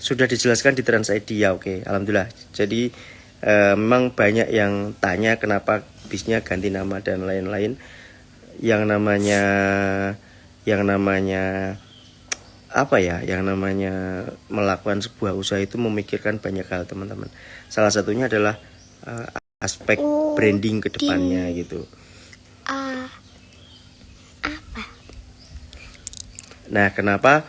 sudah dijelaskan di Trans ID ya, oke, alhamdulillah. Jadi memang banyak yang tanya kenapa bisnya ganti nama dan lain-lain. Yang namanya apa ya? Yang namanya melakukan sebuah usaha itu memikirkan banyak hal, teman-teman. Salah satunya adalah aspek branding ke depannya gitu. Nah, kenapa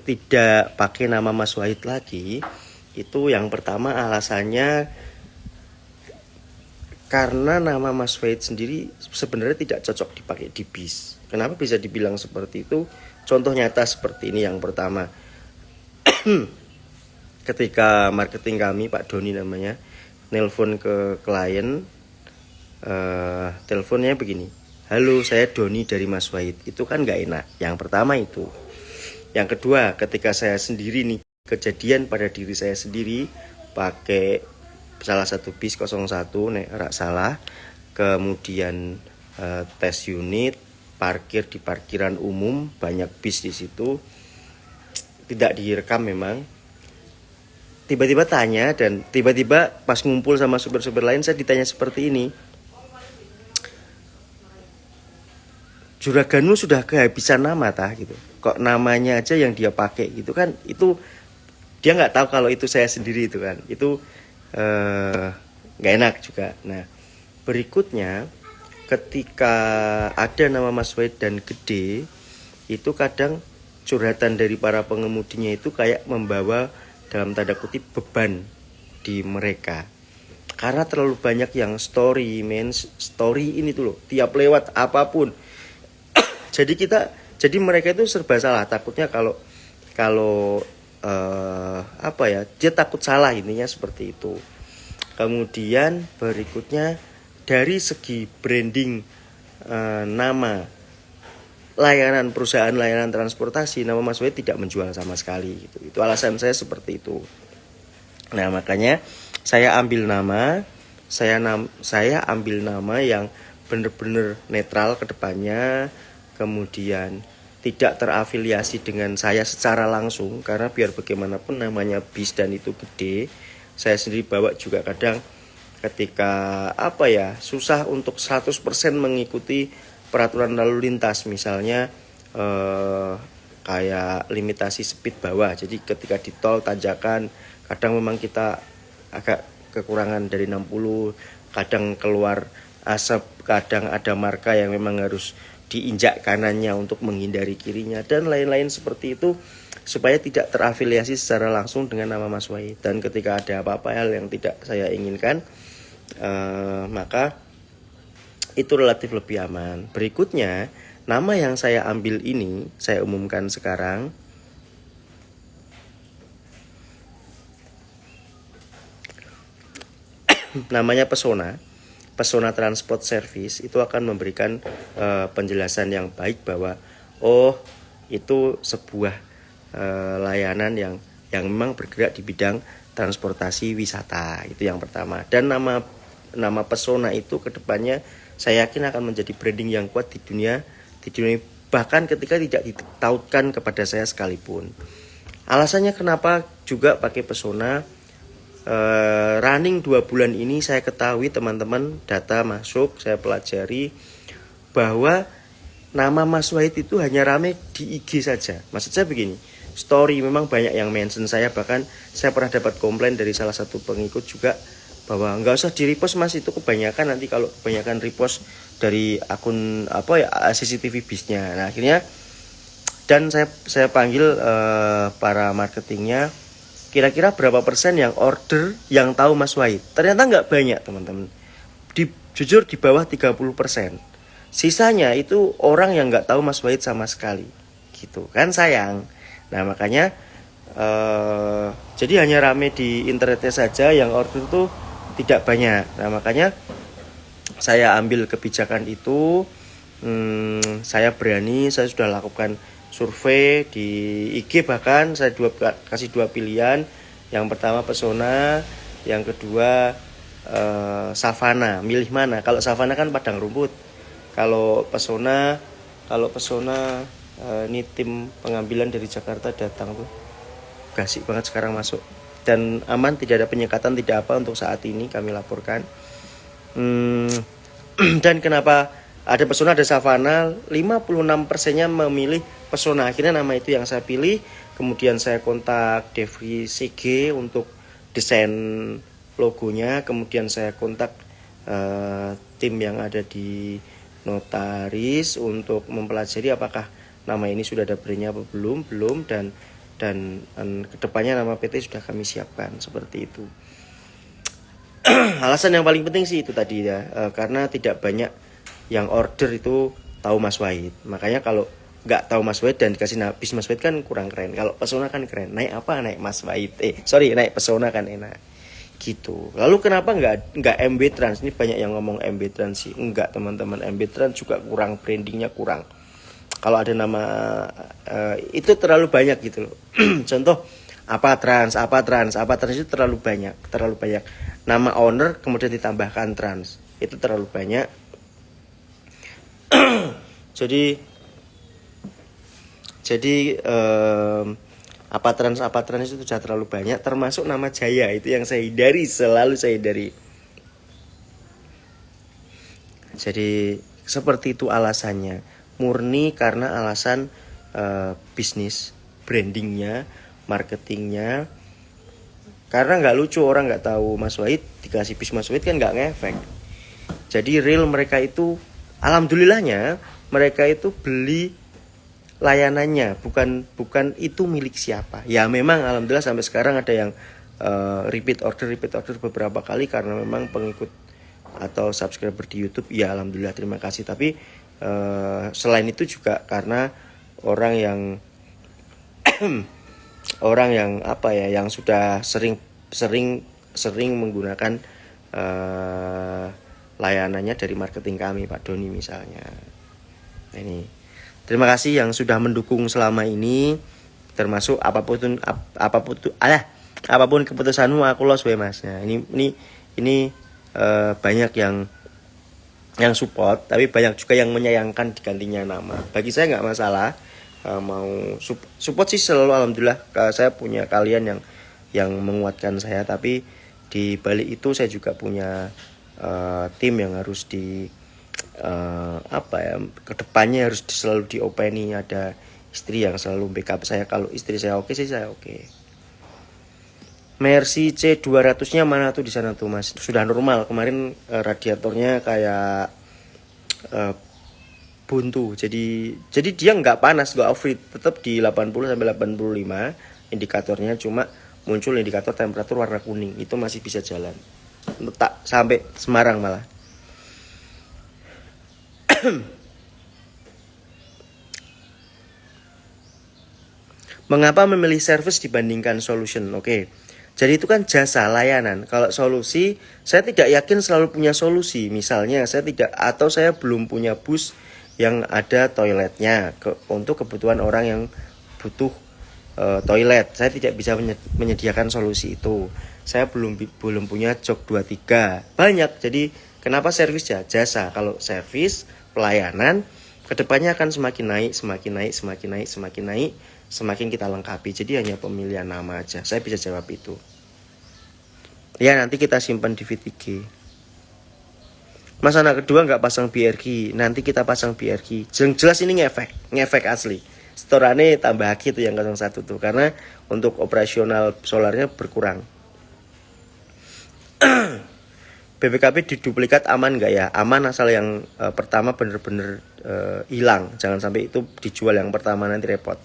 tidak pakai nama Mas Wahid lagi? Itu yang pertama alasannya karena nama Mas Wahid sendiri sebenarnya tidak cocok dipakai di bis. Kenapa bisa dibilang seperti itu? Contoh nyata seperti ini yang pertama. Ketika marketing kami, Pak Doni namanya, nelpon ke klien, teleponnya begini, halo, saya Doni dari Mas Wahid. Itu kan gak enak. Yang pertama itu. Yang kedua, ketika saya sendiri nih, kejadian pada diri saya sendiri pakai salah satu bis 01 nek rak salah, kemudian tes unit, parkir di parkiran umum, banyak bis di situ, tidak direkam memang. Tiba-tiba tanya, dan tiba-tiba pas ngumpul sama supir-supir lain saya ditanya seperti ini, juraganmu sudah kehabisan nama tah gitu, kok namanya aja yang dia pakai gitu kan. Itu dia nggak tahu kalau itu saya sendiri, itu kan, itu nggak enak juga. Nah, berikutnya ketika ada nama Mas Wahid dan gede, itu kadang curhatan dari para pengemudinya itu kayak membawa dalam tanda kutip beban di mereka, karena terlalu banyak yang story ini tuh loh, tiap lewat apapun. Jadi mereka itu serba salah, takutnya kalau apa ya, dia takut salah, intinya seperti itu. Kemudian berikutnya dari segi branding nama layanan, perusahaan layanan transportasi, nama Mas Wahid tidak menjual sama sekali gitu. Itu alasan saya seperti itu. Nah, makanya saya ambil nama yang benar-benar netral ke depannya, kemudian tidak terafiliasi dengan saya secara langsung, karena biar bagaimanapun namanya bis dan itu gede. Saya sendiri bawa juga kadang ketika susah untuk 100% mengikuti peraturan lalu lintas, misalnya kayak limitasi speed bawah. Jadi ketika di tol tanjakan kadang memang kita agak kekurangan dari 60, kadang keluar asap, kadang ada marka yang memang harus diinjak kanannya untuk menghindari kirinya, dan lain-lain seperti itu, supaya tidak terafiliasi secara langsung dengan nama Mas Wahid. Dan ketika ada apa-apa hal yang tidak saya inginkan, maka itu relatif lebih aman. Berikutnya, nama yang saya ambil ini saya umumkan sekarang. Namanya Pesona Transport Service. Itu akan memberikan penjelasan yang baik bahwa itu sebuah layanan yang memang bergerak di bidang transportasi wisata. Itu yang pertama. Dan nama Pesona itu kedepannya saya yakin akan menjadi branding yang kuat di dunia, bahkan ketika tidak ditautkan kepada saya sekalipun. Alasannya kenapa juga pakai Pesona, running 2 bulan ini saya ketahui, teman-teman, data masuk, saya pelajari bahwa nama Mas Wahid itu hanya rame di IG saja. Maksud saya begini, story memang banyak yang mention saya, bahkan saya pernah dapat komplain dari salah satu pengikut juga bahwa nggak usah di repost Mas, itu kebanyakan, nanti kalau kebanyakan repost dari akun CCTV bisnya. Nah, akhirnya dan saya panggil para marketingnya, kira-kira berapa persen yang order yang tahu Mas Wahid. Ternyata nggak banyak, teman-teman, jujur di bawah 30%. Sisanya itu orang yang nggak tahu Mas Wahid sama sekali gitu kan, sayang. Nah, makanya jadi hanya rame di internetnya saja, yang order tuh tidak banyak. Nah, makanya saya ambil kebijakan itu. Saya sudah lakukan survei di IG, bahkan saya kasih 2 pilihan. Yang pertama Pesona, yang kedua Savana. Milih mana? Kalau Savana kan padang rumput. Kalau Pesona Ini tim pengambilan dari Jakarta datang tuh, gasik banget sekarang masuk dan aman, tidak ada penyekatan, tidak apa untuk saat ini kami laporkan. Dan kenapa ada Pesona ada Savana, 56%-nya memilih Pesona, akhirnya nama itu yang saya pilih. Kemudian saya kontak Devri CG untuk desain logonya, kemudian saya kontak tim yang ada di Notaris untuk mempelajari apakah nama ini sudah ada brandnya apa belum, dan kedepannya nama PT sudah kami siapkan seperti itu. Alasan yang paling penting sih itu tadi ya, karena tidak banyak yang order itu tahu Mas Wahid. Makanya kalau nggak tahu Mas Wahid dan dikasih bis Mas Wahid kan kurang keren. Kalau Pesona kan keren. Naik apa? Naik Mas Wahid. Naik Pesona kan enak. Gitu. Lalu kenapa nggak MB Trans? Ini banyak yang ngomong MB Trans sih. Enggak, teman-teman. MB Trans juga kurang, brandingnya kurang. Kalau ada nama itu terlalu banyak gitu loh. Contoh apa trans itu terlalu banyak. Nama owner kemudian ditambahkan trans, itu terlalu banyak. jadi apa trans itu sudah terlalu banyak, termasuk nama Jaya itu yang saya hindari, selalu saya hindari. Jadi seperti itu alasannya, murni karena alasan bisnis, brandingnya, marketingnya. Karena nggak lucu orang nggak tahu Mas Wahid dikasih bis Mas Wahid kan nggak ngefek. Jadi real mereka itu, alhamdulillahnya mereka itu beli layanannya, bukan itu milik siapa. Ya memang alhamdulillah sampai sekarang ada yang repeat order beberapa kali karena memang pengikut atau subscriber di YouTube. Ya alhamdulillah, terima kasih. Tapi selain itu juga karena orang yang apa ya, yang sudah sering menggunakan layanannya dari marketing kami, Pak Doni misalnya. Nah, ini terima kasih yang sudah mendukung selama ini, termasuk apapun keputusanmu aku los we Mas. Nah, ini banyak yang support, tapi banyak juga yang menyayangkan digantinya nama. Bagi saya nggak masalah, mau support sih selalu alhamdulillah. Saya punya kalian yang menguatkan saya, tapi di balik itu saya juga punya tim yang harus kedepannya harus selalu diopeni. Ada istri yang selalu backup saya, kalau istri saya oke sih saya oke. Mercy C200-nya mana tuh di sana tuh Mas? Sudah normal. Kemarin radiatornya kayak buntu. Jadi dia nggak panas, nggak overheat, tetap di 80 sampai 85 indikatornya, cuma muncul indikator temperatur warna kuning. Itu masih bisa jalan. Tak sampai Semarang malah. Mengapa memilih service dibandingkan solution? Oke. Jadi itu kan jasa layanan. Kalau solusi, saya tidak yakin selalu punya solusi. Misalnya saya belum punya bus yang ada toiletnya untuk kebutuhan orang yang butuh toilet. Saya tidak bisa menyediakan solusi itu. Saya belum punya jok 23. Banyak. Jadi kenapa servis ya? Jasa. Kalau servis pelayanan kedepannya akan semakin naik, semakin kita lengkapi. Jadi hanya pemilihan nama aja. Saya bisa jawab itu. Ya nanti kita simpan di VTG. Mas anak kedua nggak pasang BRG, nanti kita pasang BRG. Jelas ini ngefek asli. Setorannya tambah lagi itu yang 01 tuh, karena untuk operasional solarnya berkurang. BPKB diduplikat aman nggak ya? Aman asal yang pertama bener-bener hilang. Jangan sampai itu dijual yang pertama, nanti repot.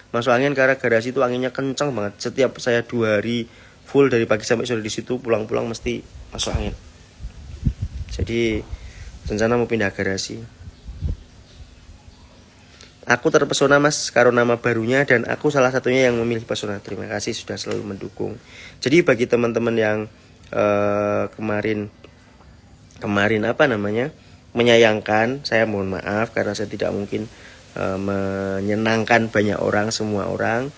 Masuk angin karena garasi itu anginnya kencang banget. Setiap saya 2 hari full dari pagi sampai sore di situ, pulang-pulang mesti masuk angin. Jadi rencana mau pindah garasi. Aku terpesona Mas karo nama barunya, dan aku salah satunya yang memilih Pesona. Terima kasih sudah selalu mendukung. Jadi bagi teman-teman yang kemarin menyayangkan, saya mohon maaf karena saya tidak mungkin menyenangkan banyak orang, semua orang.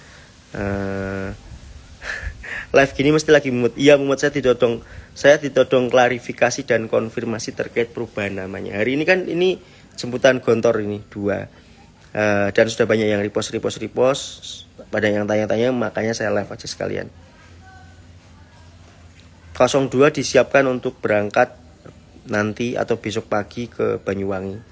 live gini mesti lagi mood. Iya mood, saya ditodong klarifikasi dan konfirmasi terkait perubahan namanya. Hari ini kan ini jemputan Gontor ini 2 dan sudah banyak yang repost. Pada yang tanya-tanya, makanya saya live aja sekalian. 02 disiapkan untuk berangkat nanti atau besok pagi ke Banyuwangi.